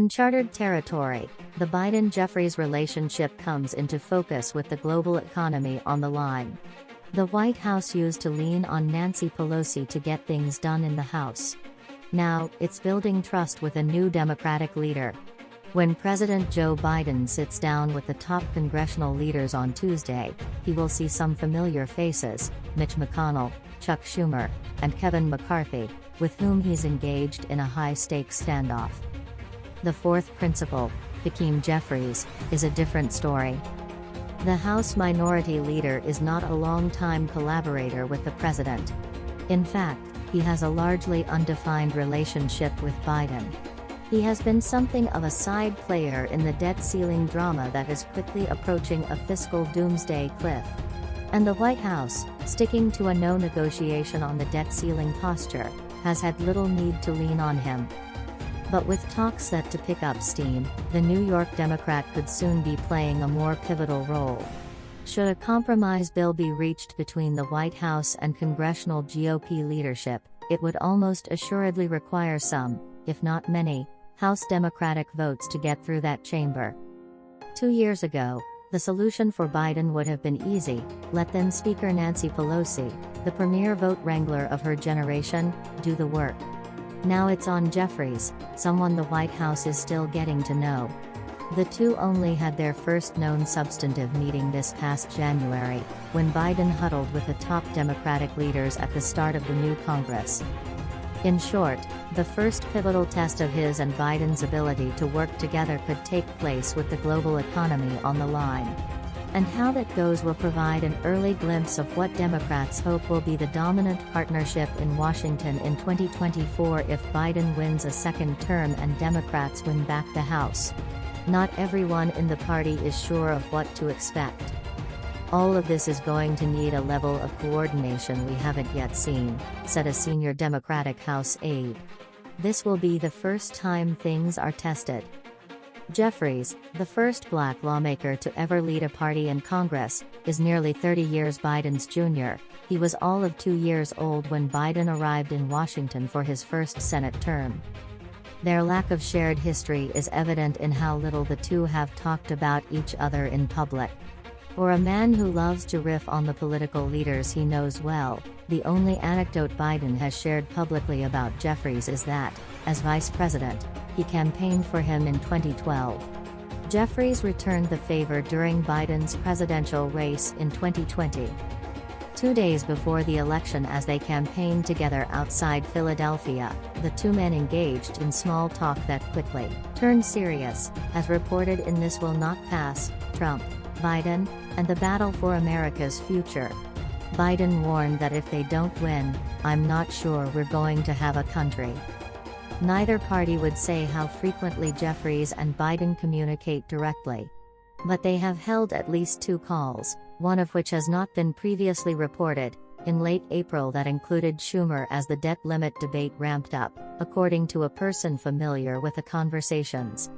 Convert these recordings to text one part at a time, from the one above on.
Uncharted territory, the Biden-Jeffries relationship comes into focus with the global economy on the line. The White House used to lean on Nancy Pelosi to get things done in the House. Now, it's building trust with a new Democratic leader. When President Joe Biden sits down with the top congressional leaders on Tuesday, he will see some familiar faces: Mitch McConnell, Chuck Schumer, and Kevin McCarthy, with whom he's engaged in a high-stakes standoff. The fourth principal, BIDEN-Jeffries, is a different story. The House Minority Leader is not a long-time collaborator with the president. In fact, he has a largely undefined relationship with Biden. He has been something of a side player in the debt ceiling drama that is quickly approaching a fiscal doomsday cliff. And the White House, sticking to a no negotiation on the debt ceiling posture, has had little need to lean on him. But with talks set to pick up steam, the New York Democrat could soon be playing a more pivotal role. Should a compromise bill be reached between the White House and congressional GOP leadership, it would almost assuredly require some, if not many, House Democratic votes to get through that chamber. 2 years ago, the solution for Biden would have been easy: let then Speaker Nancy Pelosi, the premier vote wrangler of her generation, do the work. Now it's on Jeffries, someone the White House is still getting to know. The two only had their first known substantive meeting this past January, when Biden huddled with the top Democratic leaders at the start of the new Congress. In short, the first pivotal test of his and Biden's ability to work together could take place with the global economy on the line. And how that goes will provide an early glimpse of what Democrats hope will be the dominant partnership in Washington in 2024 if Biden wins a second term and Democrats win back the House. Not everyone in the party is sure of what to expect. All of this is going to need a level of coordination we haven't yet seen, said a senior Democratic House aide. This will be the first time things are tested. Jeffries, the first black lawmaker to ever lead a party in Congress, is nearly 30 years Biden's junior. He was all of 2 years old when Biden arrived in Washington for his first Senate term. Their lack of shared history is evident in how little the two have talked about each other in public. For a man who loves to riff on the political leaders he knows well, the only anecdote Biden has shared publicly about Jeffries is that, as vice president, he campaigned for him in 2012. Jeffries returned the favor during Biden's presidential race in 2020. 2 days before the election, as they campaigned together outside Philadelphia, the two men engaged in small talk that quickly turned serious, as reported in This Will Not Pass: Trump, Biden, and the Battle for America's Future. Biden warned that if they don't win, "I'm not sure we're going to have a country." Neither party would say how frequently Jeffries and Biden communicate directly. But they have held at least 2 calls, one of which has not been previously reported, in late April that included Schumer as the debt limit debate ramped up, according to a person familiar with the conversations.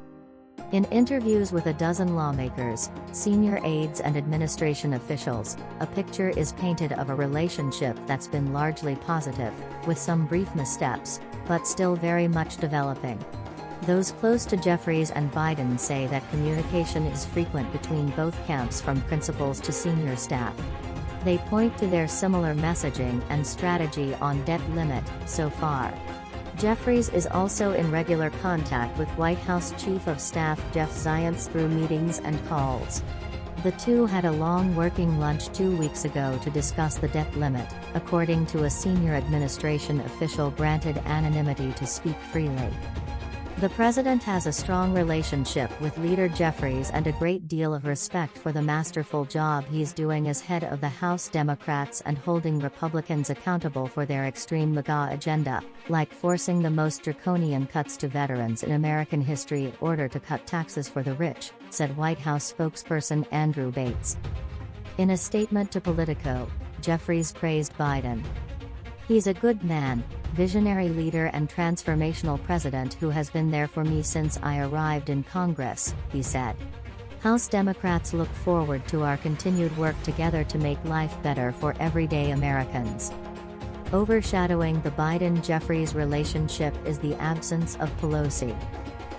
In interviews with a dozen lawmakers, senior aides and administration officials, a picture is painted of a relationship that's been largely positive, with some brief missteps, but still very much developing. Those close to Jeffries and Biden say that communication is frequent between both camps, from principals to senior staff. They point to their similar messaging and strategy on debt limit so far. Jeffries is also in regular contact with White House Chief of Staff Jeff Zients through meetings and calls. The two had a long working lunch 2 weeks ago to discuss the debt limit, according to a senior administration official granted anonymity to speak freely. The president has a strong relationship with leader Jeffries and a great deal of respect for the masterful job he's doing as head of the House Democrats and holding Republicans accountable for their extreme MAGA agenda, like forcing the most draconian cuts to veterans in American history in order to cut taxes for the rich, said White House spokesperson Andrew Bates. In a statement to Politico, Jeffries praised Biden. "He's a good man, visionary leader and transformational president who has been there for me since I arrived in Congress," he said. House Democrats look forward to our continued work together to make life better for everyday Americans. Overshadowing the Biden-Jeffries relationship is the absence of Pelosi.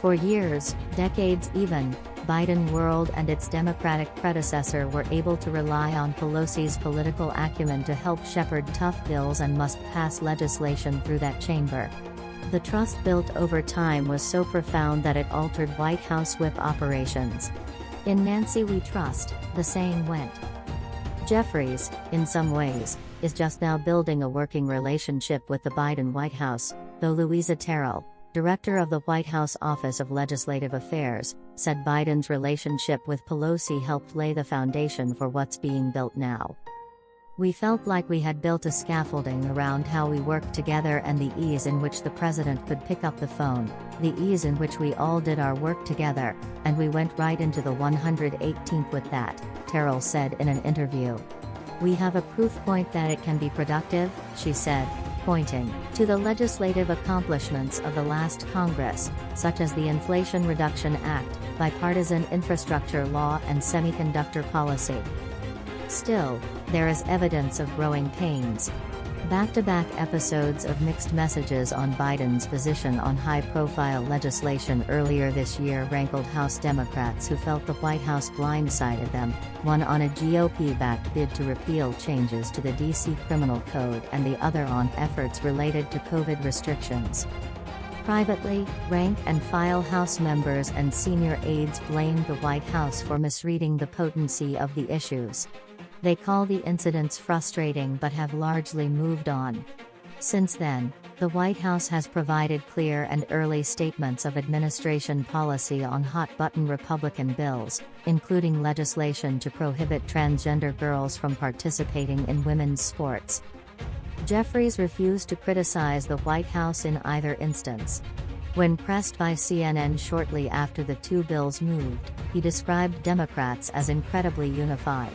For years, decades even, Biden world and its Democratic predecessor were able to rely on Pelosi's political acumen to help shepherd tough bills and must-pass legislation through that chamber. The trust built over time was so profound that it altered White House whip operations. "In Nancy we trust," the saying went. Jeffries, in some ways, is just now building a working relationship with the Biden White House, though Louisa Terrell, director of the White House Office of Legislative Affairs, said Biden's relationship with Pelosi helped lay the foundation for what's being built now. "We felt like we had built a scaffolding around how we worked together and the ease in which the president could pick up the phone, the ease in which we all did our work together, and we went right into the 118th with that," Terrell said in an interview. "We have a proof point that it can be productive," she said, pointing to the legislative accomplishments of the last Congress, such as the Inflation Reduction Act, bipartisan infrastructure law and semiconductor policy. Still, there is evidence of growing pains. Back-to-back episodes of mixed messages on Biden's position on high-profile legislation earlier this year rankled House Democrats who felt the White House blindsided them, one on a GOP-backed bid to repeal changes to the D.C. criminal code and the other on efforts related to COVID restrictions. Privately, rank-and-file House members and senior aides blamed the White House for misreading the potency of the issues. They call the incidents frustrating but have largely moved on. Since then, the White House has provided clear and early statements of administration policy on hot-button Republican bills, including legislation to prohibit transgender girls from participating in women's sports. Jeffries refused to criticize the White House in either instance. When pressed by CNN shortly after the two bills moved, he described Democrats as incredibly unified.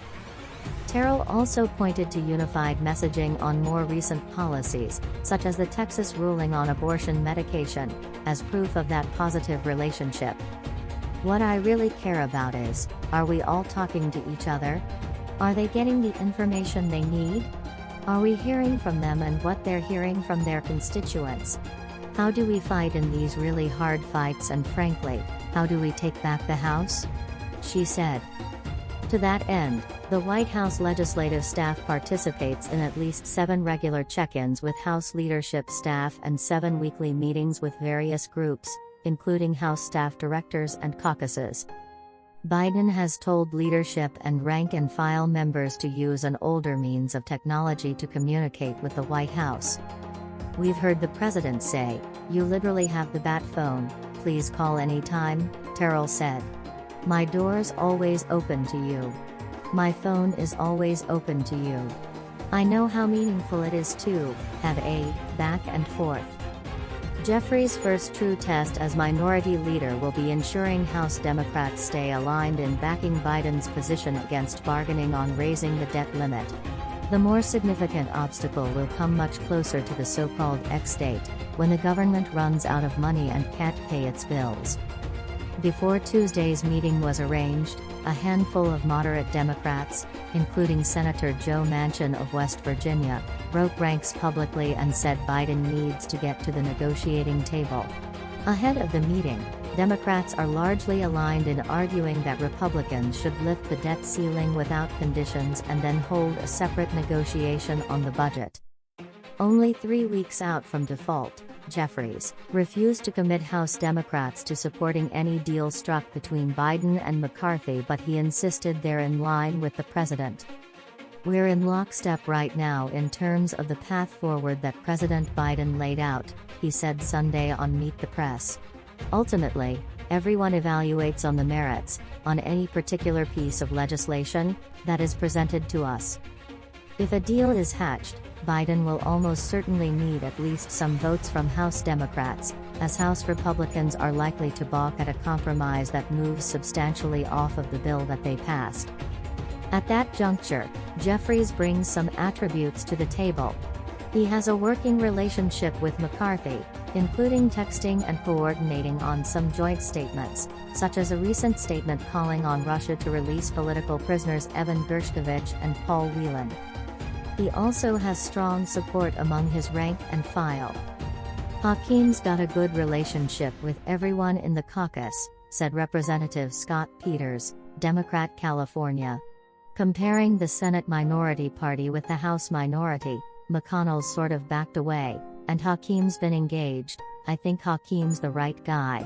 Terrell also pointed to unified messaging on more recent policies, such as the Texas ruling on abortion medication, as proof of that positive relationship. "What I really care about is, are we all talking to each other? Are they getting the information they need? Are we hearing from them and what they're hearing from their constituents? How do we fight in these really hard fights and frankly, how do we take back the House?" she said. To that end, the White House legislative staff participates in at least 7 regular check-ins with House leadership staff and 7 weekly meetings with various groups, including House staff directors and caucuses. Biden has told leadership and rank-and-file members to use an older means of technology to communicate with the White House. "We've heard the president say, 'You literally have the bat phone, please call anytime,'" Terrell said. "My door's always open to you. My phone is always open to you. I know how meaningful it is to have a back and forth." Jeffries' first true test as minority leader will be ensuring House Democrats stay aligned in backing Biden's position against bargaining on raising the debt limit. The more significant obstacle will come much closer to the so-called X date, when the government runs out of money and can't pay its bills. Before Tuesday's meeting was arranged, a handful of moderate Democrats, including Senator Joe Manchin of West Virginia, broke ranks publicly and said Biden needs to get to the negotiating table. Ahead of the meeting, Democrats are largely aligned in arguing that Republicans should lift the debt ceiling without conditions and then hold a separate negotiation on the budget. Only 3 weeks out from default, Jeffries refused to commit House Democrats to supporting any deal struck between Biden and McCarthy, but he insisted they're in line with the president. "We're in lockstep right now in terms of the path forward that President Biden laid out," he said Sunday on Meet the Press. "Ultimately, everyone evaluates on the merits, on any particular piece of legislation that is presented to us. If a deal is hatched, Biden will almost certainly need at least some votes from House Democrats, as House Republicans are likely to balk at a compromise that moves substantially off of the bill that they passed." At that juncture, Jeffries brings some attributes to the table. He has a working relationship with McCarthy, including texting and coordinating on some joint statements, such as a recent statement calling on Russia to release political prisoners Evan Gershkovich and Paul Whelan. He also has strong support among his rank and file. Hakeem's got a good relationship with everyone in the caucus, said Representative Scott Peters, Democrat, California. Comparing the Senate minority party with the House minority, McConnell's sort of backed away, and Hakeem's been engaged. I think Hakeem's the right guy.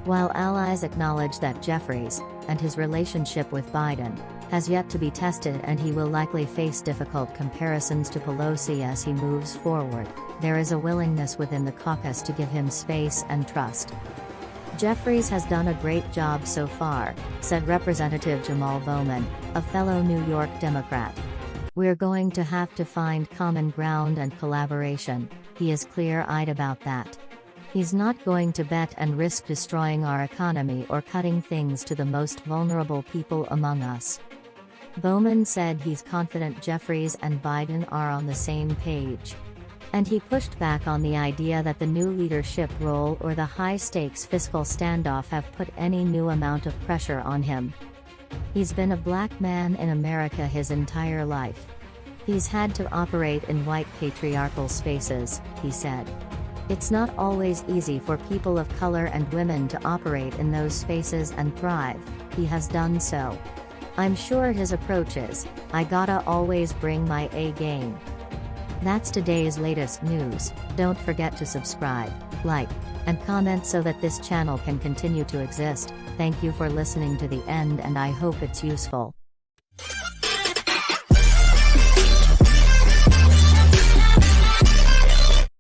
While allies acknowledge that Jeffries, and his relationship with Biden, has yet to be tested and he will likely face difficult comparisons to Pelosi as he moves forward, there is a willingness within the caucus to give him space and trust. Jeffries has done a great job so far, said Representative Jamal Bowman, a fellow New York Democrat. We're going to have to find common ground and collaboration. He is clear-eyed about that. He's not going to bet and risk destroying our economy or cutting things to the most vulnerable people among us. Bowman said he's confident Jeffries and Biden are on the same page. And he pushed back on the idea that the new leadership role or the high-stakes fiscal standoff have put any new amount of pressure on him. He's been a black man in America his entire life. He's had to operate in white patriarchal spaces, he said. It's not always easy for people of color and women to operate in those spaces and thrive. He has done so. I'm sure his approach is, I gotta always bring my A game. That's today's latest news. Don't forget to subscribe, like, and comment so that this channel can continue to exist. Thank you for listening to the end and I hope it's useful.